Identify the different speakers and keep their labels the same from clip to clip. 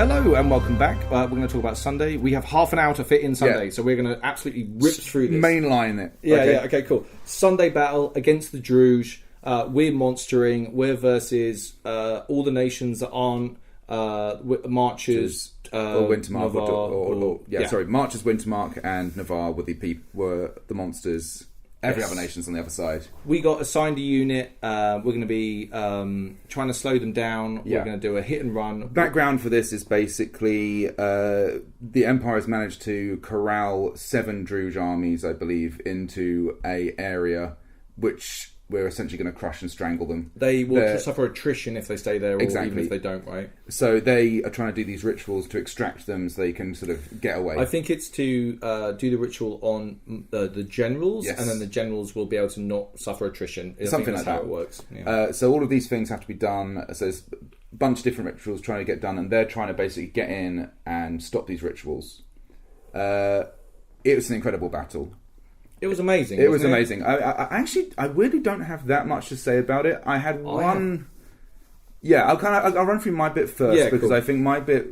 Speaker 1: Hello and welcome back. We're going to talk about Sunday. We have half an hour to fit in Sunday, so we're going to absolutely rip through this.
Speaker 2: Mainline it.
Speaker 1: Okay, cool. Sunday battle against the Druj. We're monstering. We're versus all the nations that aren't Marchers,
Speaker 2: or Wintermark,
Speaker 1: Navarre,
Speaker 2: sorry, Marchers, Wintermark, and Navarre were the monsters. Every other nation's on the other side.
Speaker 1: We got assigned a unit. We're going to be trying to slow them down.
Speaker 2: Yeah.
Speaker 1: We're going to do a hit and run.
Speaker 2: Background for this is basically the Empire has managed to corral 7 Druj armies, I believe, into a area which we're essentially going to crush and strangle them.
Speaker 1: They will suffer attrition if they stay there, or even if they don't, right?
Speaker 2: So they are trying to do these rituals to extract them so they can sort of get away.
Speaker 1: I think it's to do the ritual on the generals,
Speaker 2: yes.
Speaker 1: and then the generals will be able to not suffer attrition.
Speaker 2: Something like that.
Speaker 1: How it works. Yeah.
Speaker 2: So all of these things have to be done. So there's a bunch of different rituals trying to get done, and they're trying to basically get in and stop these rituals. It was an incredible battle.
Speaker 1: It was amazing.
Speaker 2: It was amazing. I really don't have that much to say about it. I had one. Yeah, I'll run through my bit first because I think my bit,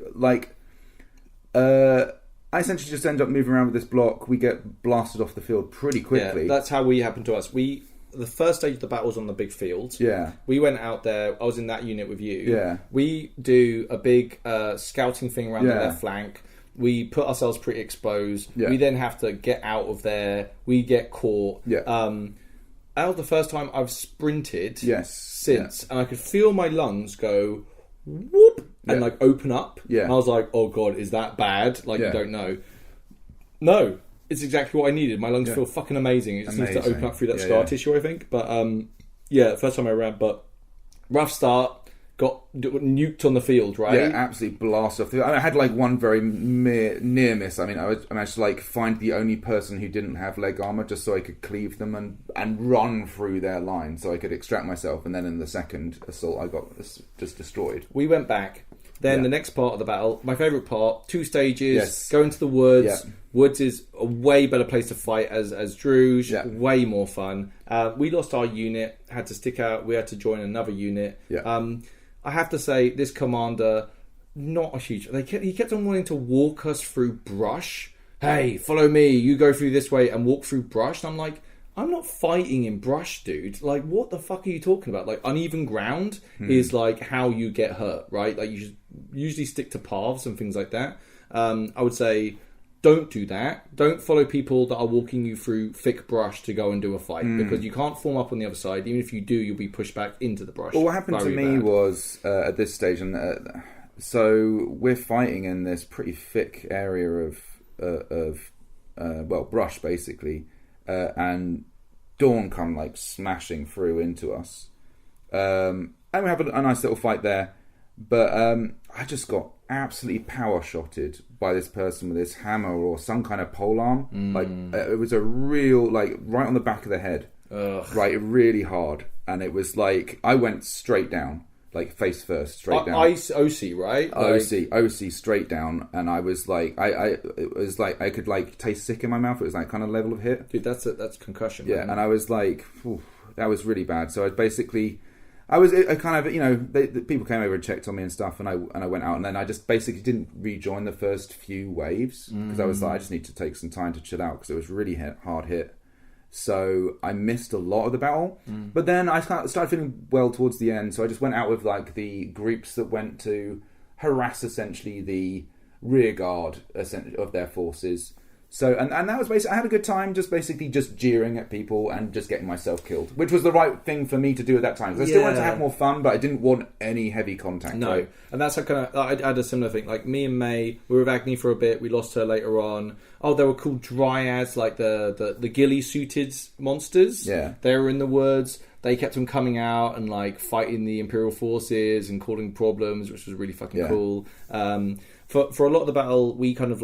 Speaker 2: I essentially just end up moving around with this block. We get blasted off the field pretty quickly.
Speaker 1: Yeah, that's how we happened to us. The first stage of the battle was on the big field.
Speaker 2: Yeah.
Speaker 1: We went out there. I was in that unit with you.
Speaker 2: Yeah.
Speaker 1: We do a big scouting thing around the left flank. We put ourselves pretty exposed.
Speaker 2: Yeah.
Speaker 1: We then have to get out of there. We get caught.
Speaker 2: Yeah.
Speaker 1: That was the first time I've sprinted since.
Speaker 2: Yeah.
Speaker 1: And I could feel my lungs go whoop and open up.
Speaker 2: Yeah.
Speaker 1: And I was like, oh God, is that bad? You don't know. No, it's exactly what I needed. My lungs feel fucking amazing. It just needs to open up through that scar tissue, I think. But first time I ran. But rough start. Got nuked on the field, right?
Speaker 2: Yeah, absolutely blasted off the field. I had one very near miss. I managed to find the only person who didn't have leg armor just so I could cleave them and run through their line so I could extract myself. And then in the second assault, I got just destroyed.
Speaker 1: We went back. Then the next part of the battle, my favourite part, 2 stages, go into the woods. Yeah. Woods is a way better place to fight as Druj, way more fun. We lost our unit, had to stick out, we had to join another unit.
Speaker 2: Yeah.
Speaker 1: I have to say, this commander, not a huge... He kept on wanting to walk us through brush. Hey, follow me, you go through this way and walk through brush. And I'm like, I'm not fighting in brush, dude. What the fuck are you talking about? Uneven ground is how you get hurt, right? You should usually stick to paths and things like that. I would say, don't do that. Don't follow people that are walking you through thick brush to go and do a fight because you can't form up on the other side. Even if you do, you'll be pushed back into the brush.
Speaker 2: Well, what happened to me was at this stage, and so we're fighting in this pretty thick area of brush basically, and Dawn come smashing through into us, and we have a nice little fight there. But I just got absolutely power-shotted by this person with this hammer or some kind of polearm. It was a real, right on the back of the head.
Speaker 1: Ugh.
Speaker 2: Right, really hard. And it was I went straight down, face first, straight down.
Speaker 1: OC, right?
Speaker 2: OC, straight down. And I was it was I could taste sick in my mouth. It was that kind of level of hit.
Speaker 1: Dude, that's concussion.
Speaker 2: Yeah,
Speaker 1: man.
Speaker 2: and I was that was really bad. So I kind of, people came over and checked on me and stuff, and I went out, and then I just basically didn't rejoin the first few waves because I was I just need to take some time to chill out because it was really hard hit. So I missed a lot of the battle, but then I started feeling well towards the end. So I just went out with the groups that went to harass essentially the rear guard of their forces. So, and that was basically, I had a good time just jeering at people and just getting myself killed, which was the right thing for me to do at that time. Because I still wanted to have more fun, but I didn't want any heavy contact.
Speaker 1: No,
Speaker 2: right?
Speaker 1: And that's I had a similar thing. Me and May, we were with Agni for a bit, we lost her later on. Oh, they were called dryads, the ghillie-suited monsters.
Speaker 2: Yeah.
Speaker 1: They were in the woods. They kept on coming out and fighting the Imperial forces and causing problems, which was really fucking cool. For a lot of the battle, we kind of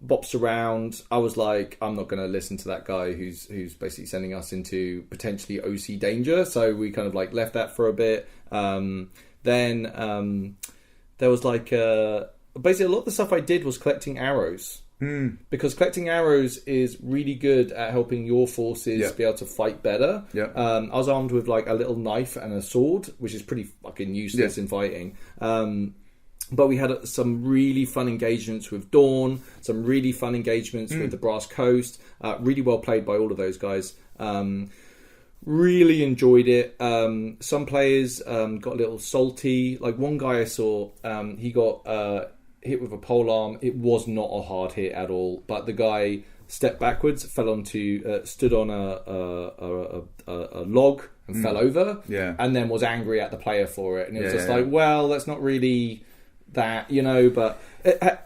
Speaker 1: bops around. I was I'm not going to listen to that guy who's basically sending us into potentially OC danger. So we kind of left that for a bit. Then there was basically a lot of the stuff I did was collecting arrows. Because collecting arrows is really good at helping your forces be able to fight better. I was armed with a little knife and a sword, which is pretty fucking useless in fighting. But we had some really fun engagements with Dawn, some really fun engagements with the Brass Coast. Really well played by all of those guys. Really enjoyed it. Some players got a little salty. Like one guy I saw, he got hit with a polearm. It was not a hard hit at all, but the guy stepped backwards, stood on a log and fell over, and then was angry at the player for it. And it was just like, well, that's not really that, but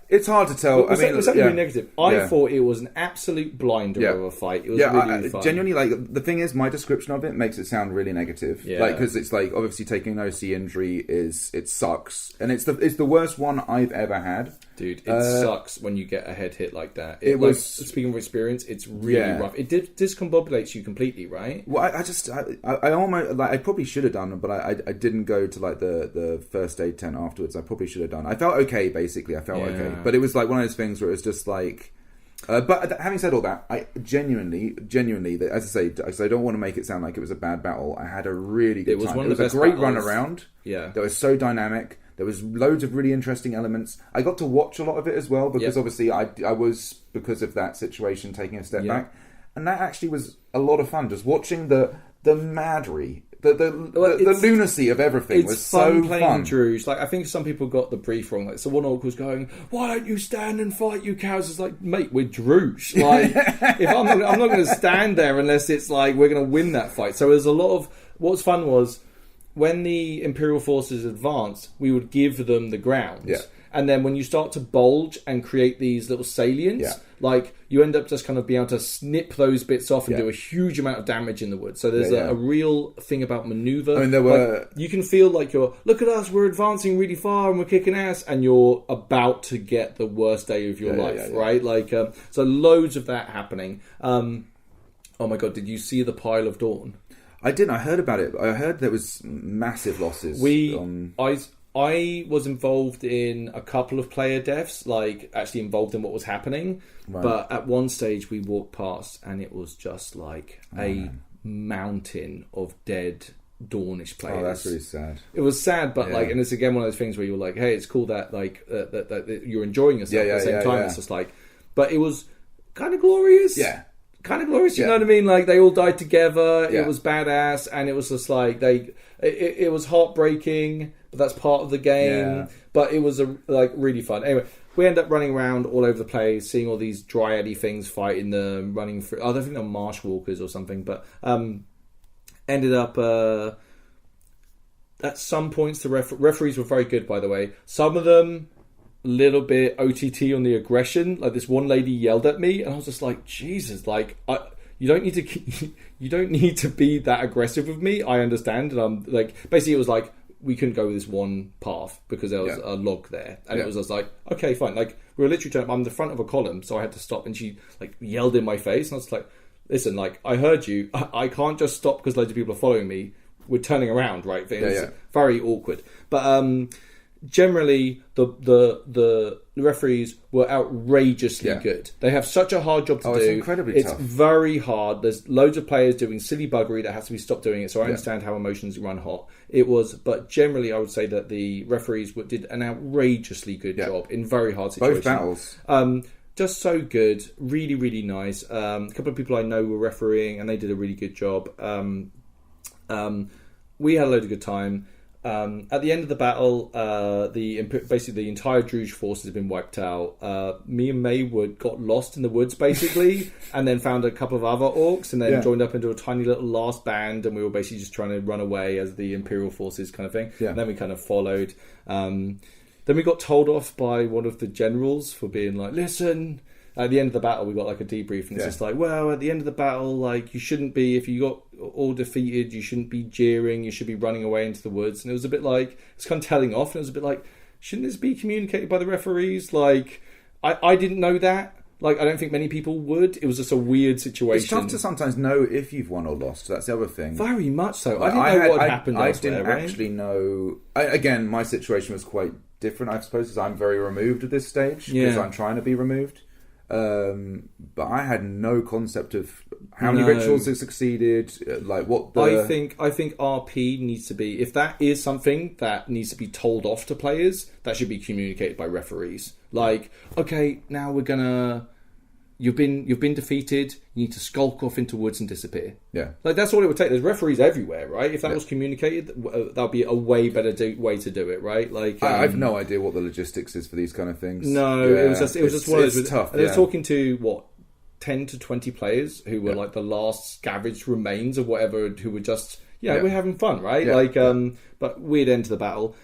Speaker 2: it's hard to tell.
Speaker 1: I mean, it's really negative. I thought it was an absolute blinder of a fight. It was really fun.
Speaker 2: Genuinely, like, the thing is, my description of it makes it sound really negative. Like, because it's like, obviously taking an OC injury it sucks, and it's the worst one I've ever had.
Speaker 1: Dude, it sucks when you get a head hit like that. It was, speaking of experience, it's really rough. It discombobulates you completely, right?
Speaker 2: Well, I almost, like, I probably should have done, but I didn't go to, like, the first aid tent afterwards. I probably should have done. I felt okay, basically. I felt okay, but it was like one of those things where it was just like. But having said all that, I genuinely, as I say, I don't want to make it sound like it was a bad battle. I had a really good time. It was a great run around.
Speaker 1: Yeah,
Speaker 2: that was so dynamic. There was loads of really interesting elements. I got to watch a lot of it as well because obviously I was, because of that situation, taking a step back, and that actually was a lot of fun. Just watching the madry. The lunacy of everything was so fun.
Speaker 1: Druj. Like, I think some people got the brief wrong. Like, so one orc was going, "Why don't you stand and fight, you cows?" It's like, mate, we're Druj. Like, if I'm not going to stand there unless it's like we're going to win that fight. So there's a lot of what's fun was when the Imperial forces advanced, we would give them the ground.
Speaker 2: Yeah.
Speaker 1: And then when you start to bulge and create these little salients, like, you end up just kind of being able to snip those bits off and do a huge amount of damage in the wood. So there's a real thing about maneuver.
Speaker 2: I mean, there were...
Speaker 1: Like, you can feel like look at us, we're advancing really far and we're kicking ass, and you're about to get the worst day of your life, right? Like, so loads of that happening. Oh my God, did you see the pile of Dawn?
Speaker 2: I didn't. I heard about it. I heard there was massive losses.
Speaker 1: I was involved in a couple of player deaths, like actually involved in what was happening. Right. But at one stage we walked past and it was just like a mountain of dead Dawnish players.
Speaker 2: Oh, that's really sad.
Speaker 1: It was sad, but like, and it's again one of those things where you're like, hey, it's cool that like that you're enjoying yourself at the same time. It's just like, but it was kind of glorious.
Speaker 2: Yeah.
Speaker 1: Kind of glorious, you know what I mean? Like, they all died together. It was badass, and it was just like it was heartbreaking, but that's part of the game. Yeah. But it was really fun. Anyway, we end up running around all over the place, seeing all these dryady things fighting them, running through. I don't think they're marsh walkers or something, but ended up at some points the referees were very good, by the way. Some of them, little bit OTT on the aggression. Like, this one lady yelled at me and I was just like, Jesus, like, you don't need to be that aggressive with me. I understand. And I'm like, basically it was like, we couldn't go this one path because there was a log there, and it was just like, okay, fine. Like, we were literally I'm the front of a column, so I had to stop, and she like yelled in my face, and I was like, listen, like, I heard you. I can't just stop because loads of people are following me. We're turning around, right? It's very awkward. But generally, the referees were outrageously good. They have such a hard job to do.
Speaker 2: It's incredibly tough.
Speaker 1: It's very hard. There's loads of players doing silly buggery that has to be stopped doing it. So I understand how emotions run hot. But generally, I would say that the referees did an outrageously good job in very hard situations.
Speaker 2: Both battles.
Speaker 1: Just so good. Really, really nice. A couple of people I know were refereeing, and they did a really good job. We had a load of good time. At the end of the battle, basically the entire Druj force has been wiped out. Me and May got lost in the woods, basically, and then found a couple of other orcs, and then joined up into a tiny little last band, and we were basically just trying to run away as the Imperial forces kind of thing. And then we kind of followed. Then we got told off by one of the generals for being like, listen... At the end of the battle, we got like a debrief, and it's just like, well, at the end of the battle, like, you shouldn't be, if you got all defeated, you shouldn't be jeering, you should be running away into the woods. And it was a bit like, it's kind of telling off, and it was a bit like, shouldn't this be communicated by the referees? Like, I didn't know that. Like, I don't think many people would. It was just a weird situation.
Speaker 2: It's tough to sometimes know if you've won or lost. That's the other thing.
Speaker 1: Very much so. I didn't know what had happened elsewhere.
Speaker 2: I didn't actually know. Again, my situation was quite different, I suppose, because I'm very removed at this stage, because I'm trying to be removed. But I had no concept of how many
Speaker 1: No.
Speaker 2: rituals have succeeded? Like what the...
Speaker 1: I think RP needs to be, if that is something that needs to be told off to players, that should be communicated by referees. Like, okay, now we're gonna, you've been defeated. You need to skulk off into woods and disappear.
Speaker 2: Yeah.
Speaker 1: Like that's all it would take. There's referees everywhere, right? If that was communicated, that would be a way better way to do it, right? Like
Speaker 2: I've no idea what the logistics is for these kind of things.
Speaker 1: No,
Speaker 2: Yeah.
Speaker 1: it was just one of those.
Speaker 2: It's tough.
Speaker 1: I was talking to 10 to 20 players who were like the last scavenged remains of whatever, who were just we're having fun, right?
Speaker 2: Yeah.
Speaker 1: But weird end to the battle.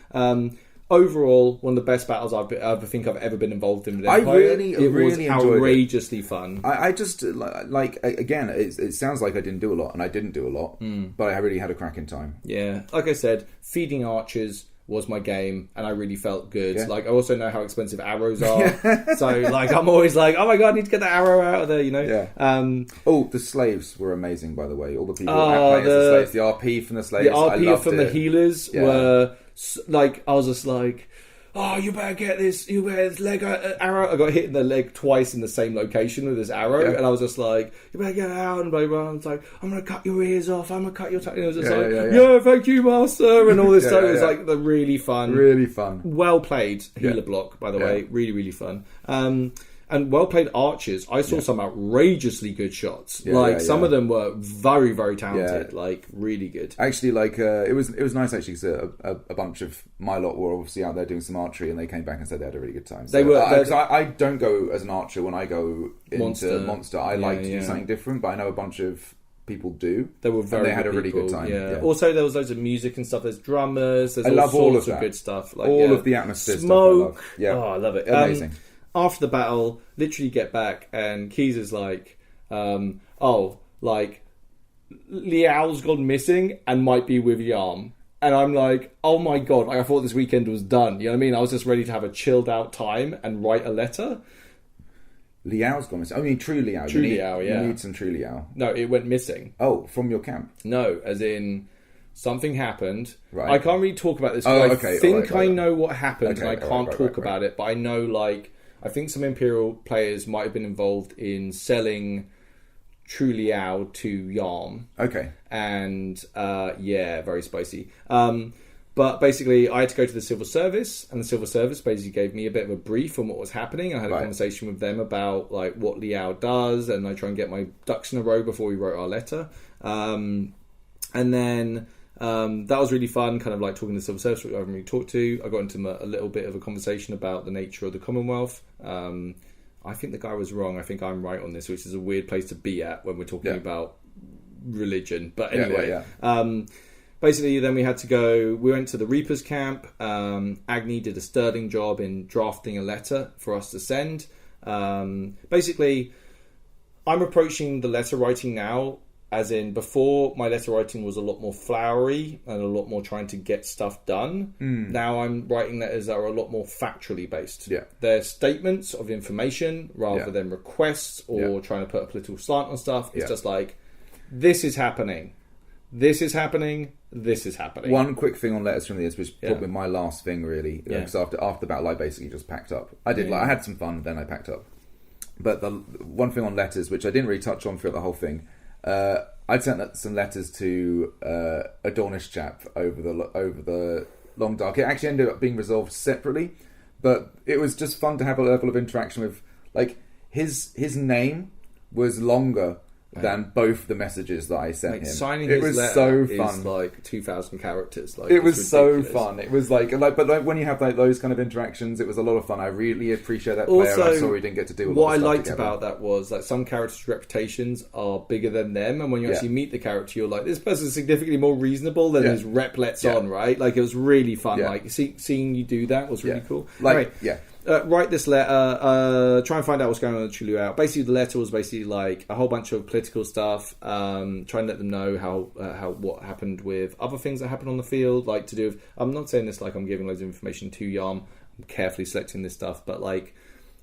Speaker 1: Overall, one of the best battles I think I've ever been involved in with Empire. It was
Speaker 2: enjoyed
Speaker 1: outrageously fun.
Speaker 2: I just like again, it sounds like I didn't do a lot, and I didn't do a lot, but I really had a cracking time.
Speaker 1: Yeah, like I said, feeding archers was my game, and I really felt good.
Speaker 2: Yeah.
Speaker 1: Like I also know how expensive arrows are, so like I'm always like, oh my god, I need to get that arrow out of there, you know.
Speaker 2: Yeah. The slaves were amazing, by the way. All the people
Speaker 1: Oh,
Speaker 2: playing as the slaves, the RP from the slaves,
Speaker 1: The RP from the healers
Speaker 2: Yeah.
Speaker 1: were like, I was just like, oh, you better get this, this leg arrow. I got hit in the leg twice in the same location with this arrow, and I was just like, you better get it out, and blah, blah, blah. I was like, I'm going to cut your ears off, I'm going to cut your tongue. And it was just yeah, thank you, master, and all this stuff. It was like the really fun, well played healer block, by the way, really, really fun. And well played archers. I saw some outrageously good shots. Some of them were very, very talented. Like really good.
Speaker 2: Actually, like it was nice actually because a bunch of my lot were obviously out there doing some archery, and they came back and said they had a really good time. So, I don't go as an archer when I go into Monster. I like to do something different, but I know a bunch of people do.
Speaker 1: They were
Speaker 2: they had a really good time.
Speaker 1: Yeah. Also, there was loads of music and stuff. There's drummers. There's
Speaker 2: all
Speaker 1: sorts of good stuff. Like
Speaker 2: all of the atmosphere
Speaker 1: smoke.
Speaker 2: Stuff I love. Yeah.
Speaker 1: Oh, I love it.
Speaker 2: Amazing.
Speaker 1: After the battle, literally get back, and Keys is like, Liao's gone missing and might be with Yarm. And I'm like, oh my god, I thought this weekend was done. You know what I mean? I was just ready to have a chilled out time and write a letter.
Speaker 2: Liao's gone missing. I mean, True Liao.
Speaker 1: True Liao, yeah.
Speaker 2: You need some True Liao.
Speaker 1: No, it went missing.
Speaker 2: Oh, from your camp?
Speaker 1: No, as in... something happened.
Speaker 2: Right.
Speaker 1: I can't really talk about this. I think I know what happened, and I can't talk about it. But I know, like, I think some Imperial players might have been involved in selling True Liao to Yarm.
Speaker 2: Okay.
Speaker 1: And very spicy. But basically, I had to go to the Civil Service, and the Civil Service basically gave me a bit of a brief on what was happening. I had a conversation with them about like what Liao does, and I try and get my ducks in a row before we wrote our letter. And then that was really fun, kind of like talking to the Civil Service, which I haven't really talked to. I got into a little bit of a conversation about the nature of the Commonwealth. I think the guy was wrong. I think I'm right on this, which is a weird place to be at when we're talking about religion. But anyway, basically then we went to the Reapers camp. Agni did a sterling job in drafting a letter for us to send. Basically, I'm approaching the letter writing now as in before my letter writing was a lot more flowery and a lot more trying to get stuff done. Now I'm writing letters that are a lot more factually based. They're statements of information rather than requests or trying to put a political slant on stuff. It's just like, this is happening. This is happening. This is happening.
Speaker 2: One quick thing on letters from the years, which was probably my last thing really. Because after the battle I basically just packed up. I had some fun, then I packed up. But the one thing on letters, which I didn't really touch on throughout the whole thing, I'd sent some letters to a Dornish chap over the Long Dark. It actually ended up being resolved separately, but it was just fun to have a level of interaction with. Like his name was longer than both the messages that I sent him.
Speaker 1: Signing
Speaker 2: it
Speaker 1: his
Speaker 2: was
Speaker 1: letter
Speaker 2: so fun.
Speaker 1: Is like 2,000 characters. Like,
Speaker 2: it was so fun. It was like when you have like those kind of interactions, it was a lot of fun. I really appreciate that player.
Speaker 1: Also,
Speaker 2: I'm sorry we didn't get to do a lot
Speaker 1: what
Speaker 2: of stuff
Speaker 1: I liked
Speaker 2: together.
Speaker 1: about that was that some characters' reputations are bigger than them, and when you actually meet the character, you're like, this person's significantly more reasonable than his rep lets on, right? Like, it was really fun. Like, seeing you do that was really cool.
Speaker 2: Like,
Speaker 1: anyway, write this letter, try and find out what's going on with True Liao. Basically, the letter was basically like a whole bunch of political stuff, try and let them know how what happened with other things that happened on the field, like to do with, I'm not saying this like I'm giving loads of information to Yarm, I'm carefully selecting this stuff, but like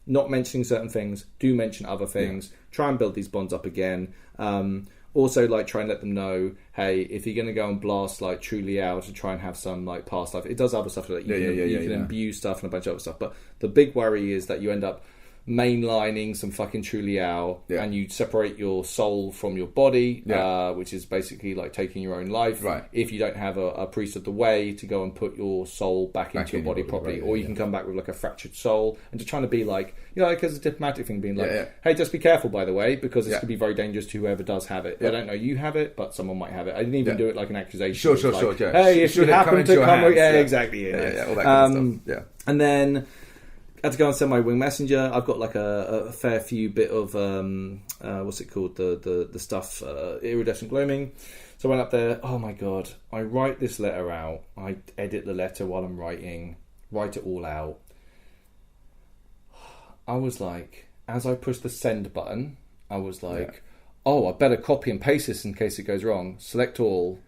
Speaker 1: not mentioning certain things, do mention other things, try and build these bonds up again. Also, like, try and let them know, hey, if you're going to go and blast, like, True Liao to try and have some, like, past life, it does other stuff, like, you can imbue stuff and a bunch of other stuff, but the big worry is that you end up mainlining some fucking Truliao, and you separate your soul from your body, which is basically like taking your own life.
Speaker 2: Right.
Speaker 1: If you don't have a priest of the way to go and put your soul back into your body properly, or you can come back with like a fractured soul, and just trying to be like, like as a diplomatic thing, being like, hey, just be careful, by the way, because this could be very dangerous to whoever does have it. I don't know you have it, but someone might have it. I didn't even do it like an accusation.
Speaker 2: Sure.
Speaker 1: Hey, if you happen to come,
Speaker 2: exactly. All that kind of stuff. Yeah.
Speaker 1: And then I had to go and send my Wing Messenger. I've got like a fair few bit of what's it called, the stuff, iridescent gloaming. So I went up there. Oh my god! I write this letter out. I edit the letter while I'm writing. Write it all out. I was like, as I pushed the send button, I was like, oh, I better copy and paste this in case it goes wrong. Select all.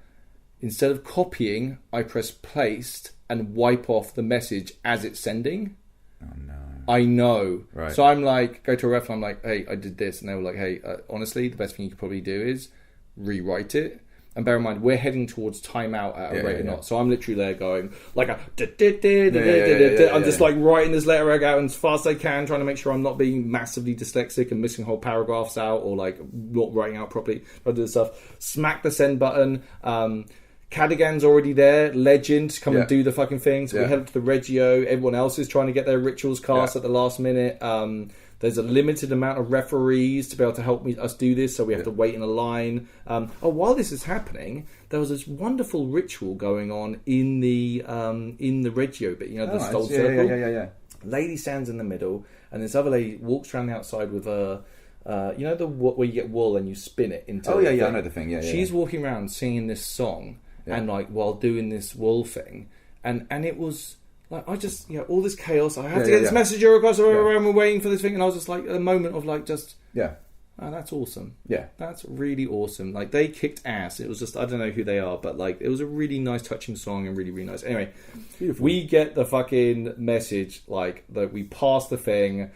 Speaker 1: Instead of copying, I press paste and wipe off the message as it's sending.
Speaker 2: Oh no.
Speaker 1: I know.
Speaker 2: Right.
Speaker 1: So I'm like, go to a ref and I'm like, hey, I did this. And they were like, hey, honestly, the best thing you could probably do is rewrite it. And bear in mind, we're heading towards timeout at a rate of knots. So I'm literally there going, like, I'm just like writing this letter out as fast as I can, trying to make sure I'm not being massively dyslexic and missing whole paragraphs out or like not writing out properly. I do this stuff. Smack the send button. Cadigan's already there, legend, come and do the fucking thing. So we head up to the Reggio. Everyone else is trying to get their rituals cast at the last minute. There's a limited amount of referees to be able to help us do this, so we have to wait in a line. While this is happening, there was this wonderful ritual going on in the Reggio bit, the Stole Circle.
Speaker 2: Yeah.
Speaker 1: Lady stands in the middle, and this other lady walks around the outside with a... where you get wool and you spin it into...
Speaker 2: Oh, I know the thing,
Speaker 1: She's walking around singing this song, and like while doing this wool thing, and it was like, I just all this chaos. I have to get this messenger across the room. We're waiting for this thing, and I was just like a moment of like just oh, that's awesome. Yeah, that's really awesome. Like they kicked ass. It was just, I don't know who they are, but like it was a really nice, touching song and really, really nice. Anyway, we get the fucking message like that we passed the thing.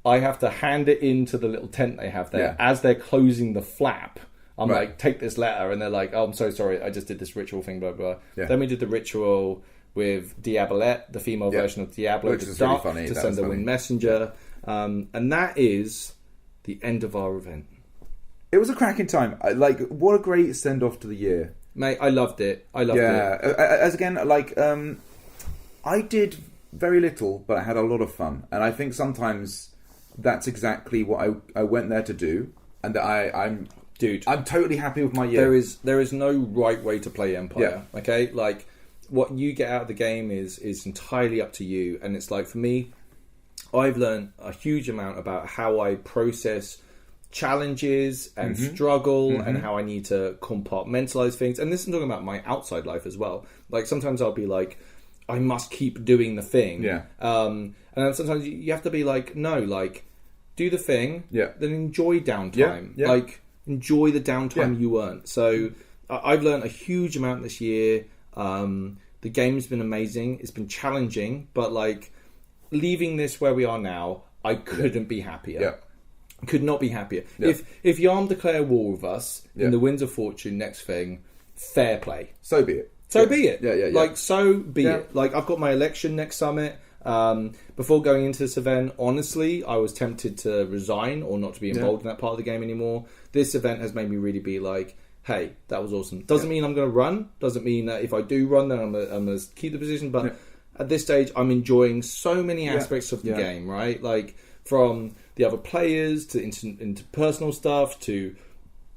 Speaker 1: I have to hand it into the little tent they have there as they're closing the flap. I'm like, take this letter, and they're like, oh, I'm so sorry, I just did this ritual thing, blah, blah. Yeah. Then we did the ritual with Diabolette, the female version of Diablo,
Speaker 2: which is really funny.
Speaker 1: To send the Winged Messenger. And that is the end of our event.
Speaker 2: It was a cracking time. Like, what a great send-off to the year.
Speaker 1: Mate, I loved it. it.
Speaker 2: As again, like, I did very little, but I had a lot of fun. And I think sometimes that's exactly what I went there to do. And I'm totally happy with my year.
Speaker 1: There is no right way to play Empire. Yeah. Okay, like what you get out of the game is entirely up to you. And it's like, for me, I've learned a huge amount about how I process challenges and struggle and how I need to compartmentalize things. And this is talking about my outside life as well. Like sometimes I'll be like, I must keep doing the thing. Yeah. And then sometimes you have to be like, no, like do the thing. Yeah. Then enjoy downtime. Yeah. Like enjoy the downtime you earn. So I've learned a huge amount this year. The game's been amazing. It's been challenging, but like leaving this where we are now, I couldn't be happier. Yeah. Could not be happier. Yeah. If Yarm declare war with us in the Winds of Fortune next thing, fair play.
Speaker 2: So be it.
Speaker 1: So be it. Yeah. Like, so be it. Like, I've got my election next summit. Before going into this event, honestly, I was tempted to resign or not to be involved in that part of the game anymore. This event has made me really be like, hey, that was awesome. Doesn't mean I'm going to run. Doesn't mean that if I do run, then I'm going to keep the position. But at this stage, I'm enjoying so many aspects of the game, right? Like, from the other players to interpersonal stuff to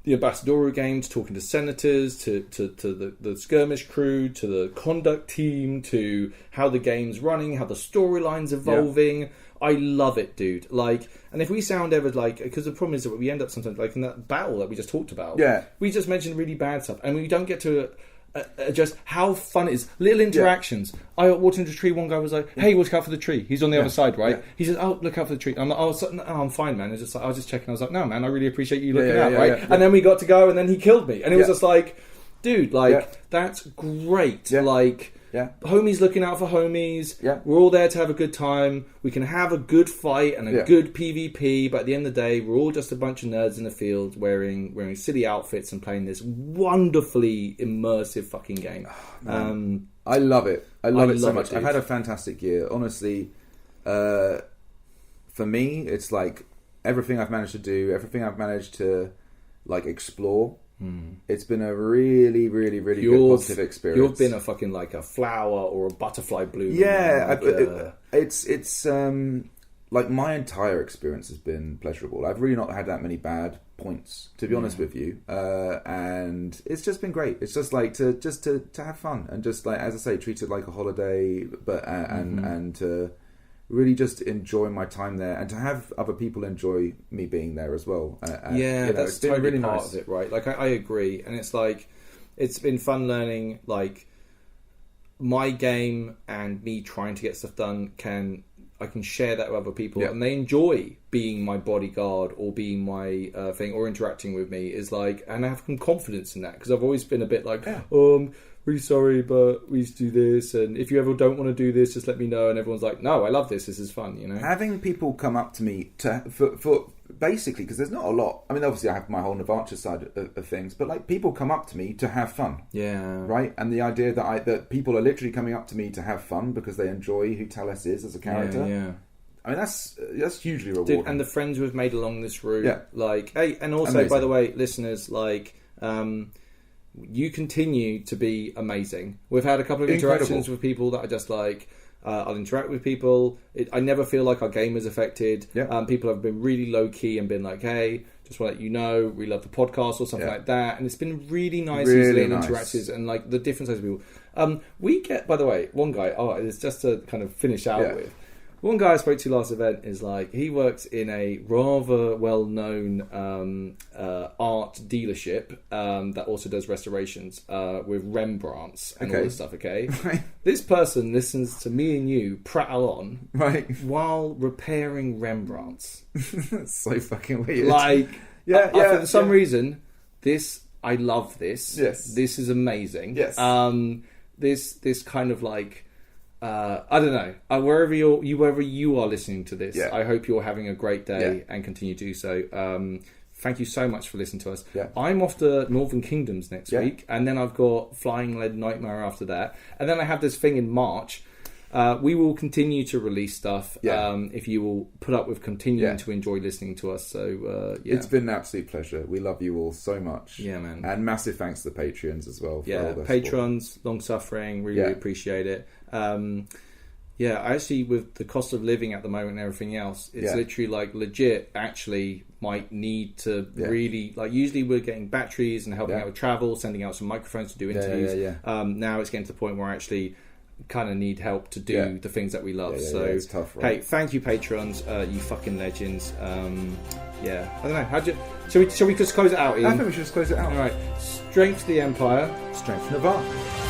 Speaker 1: the ambassadorial games, talking to senators, to the skirmish crew, to the conduct team, to how the game's running, how the storyline's evolving. Yeah. I love it, dude. Like, and if we sound ever like, because the problem is that we end up sometimes like in that battle that we just talked about. Yeah, we just mentioned really bad stuff, and we don't get to just how fun it is. Little interactions. I walked into a tree. One guy was like, "Hey, look out for the tree." He's on the other side, right? Yeah. He says, "Oh, look out for the tree." I'm like, "Oh, no, I'm fine, man." It's just like, I was just checking. I was like, "No, man, I really appreciate you looking out, right?" And then we got to go, and then he killed me, and it was just like, dude, like that's great. Yeah. Like, homies looking out for homies. Yeah. We're all there to have a good time. We can have a good fight and a good PvP, but at the end of the day, we're all just a bunch of nerds in the field wearing silly outfits and playing this wonderfully immersive fucking game. Oh,
Speaker 2: I love it. I love it so much. I've had a fantastic year. Honestly, for for me, it's like everything I've managed to do, everything I've managed to like explore. It's been a really, really, really good positive experience.
Speaker 1: You've been a fucking like a flower or a butterfly bloom.
Speaker 2: Yeah, it's like my entire experience has been pleasurable. I've really not had that many bad points, to be honest with you, and it's just been great. It's just like to have fun and just like, as I say, treat it like a holiday, but and to really just enjoy my time there and to have other people enjoy me being there as well.
Speaker 1: That's totally really part of it, right? Like I agree, and it's like it's been fun learning like my game and me trying to get stuff done. I can share that with other people, and they enjoy being my bodyguard or being my thing or interacting with me. Is like, and I have some confidence in that because I've always been a bit like, really sorry, but we used to do this, and if you ever don't want to do this, just let me know. And everyone's like, no, I love this. This is fun, you know.
Speaker 2: Having people come up to me for basically, because there's not a lot. I mean, obviously, I have my whole Navacha side of things, but like people come up to me to have fun.
Speaker 1: Yeah.
Speaker 2: Right, and the idea that people are literally coming up to me to have fun because they enjoy who Talis is as a character.
Speaker 1: Yeah.
Speaker 2: I mean, that's hugely rewarding.
Speaker 1: Dude, and the friends we've made along this route.
Speaker 2: Yeah.
Speaker 1: Like, hey, and also, amazing. By the way, listeners, like, you continue to be amazing. We've had a couple of interactions with people that are just like, I'll interact with people. I never feel like our game is affected.
Speaker 2: Yeah.
Speaker 1: People have been really low key and been like, hey, just want to let you know, we love the podcast or something like that. And it's been really nice interactions and like the different types of people. We get, by the way, one guy, it's just to kind of finish out with. One guy I spoke to last event is like, he works in a rather well-known art dealership that also does restorations with Rembrandts and all this stuff, okay?
Speaker 2: Right.
Speaker 1: This person listens to me and you prattle on while repairing Rembrandts.
Speaker 2: That's so fucking weird.
Speaker 1: Like, for some reason, I love this.
Speaker 2: Yes.
Speaker 1: This is amazing.
Speaker 2: Yes.
Speaker 1: This kind of like... I don't know. Wherever you are listening to this, I hope you're having a great day and continue to do so. Thank you so much for listening to us. I'm off to Northern Kingdoms next week, and then I've got Flying Lead Nightmare after that, and then I have this thing in March. We will continue to release stuff if you will put up with continuing to enjoy listening to us. So
Speaker 2: it's been an absolute pleasure. We love you all so much.
Speaker 1: Yeah, man.
Speaker 2: And massive thanks to the Patreons as well. For all their
Speaker 1: patrons, long suffering, really appreciate it. Actually, with the cost of living at the moment and everything else, it's literally like legit. Actually, might need to really like. Usually, we're getting batteries and helping out with travel, sending out some microphones to do interviews. Now it's getting to the point where I actually kind of need help to do the things that we love.
Speaker 2: It's tough, right?
Speaker 1: Hey, thank you, patrons, you fucking legends. I don't know. Shall we just close it out, Ian?
Speaker 2: I think we should just close it out.
Speaker 1: All right. Strength to the Empire.
Speaker 2: Strength to Navarre.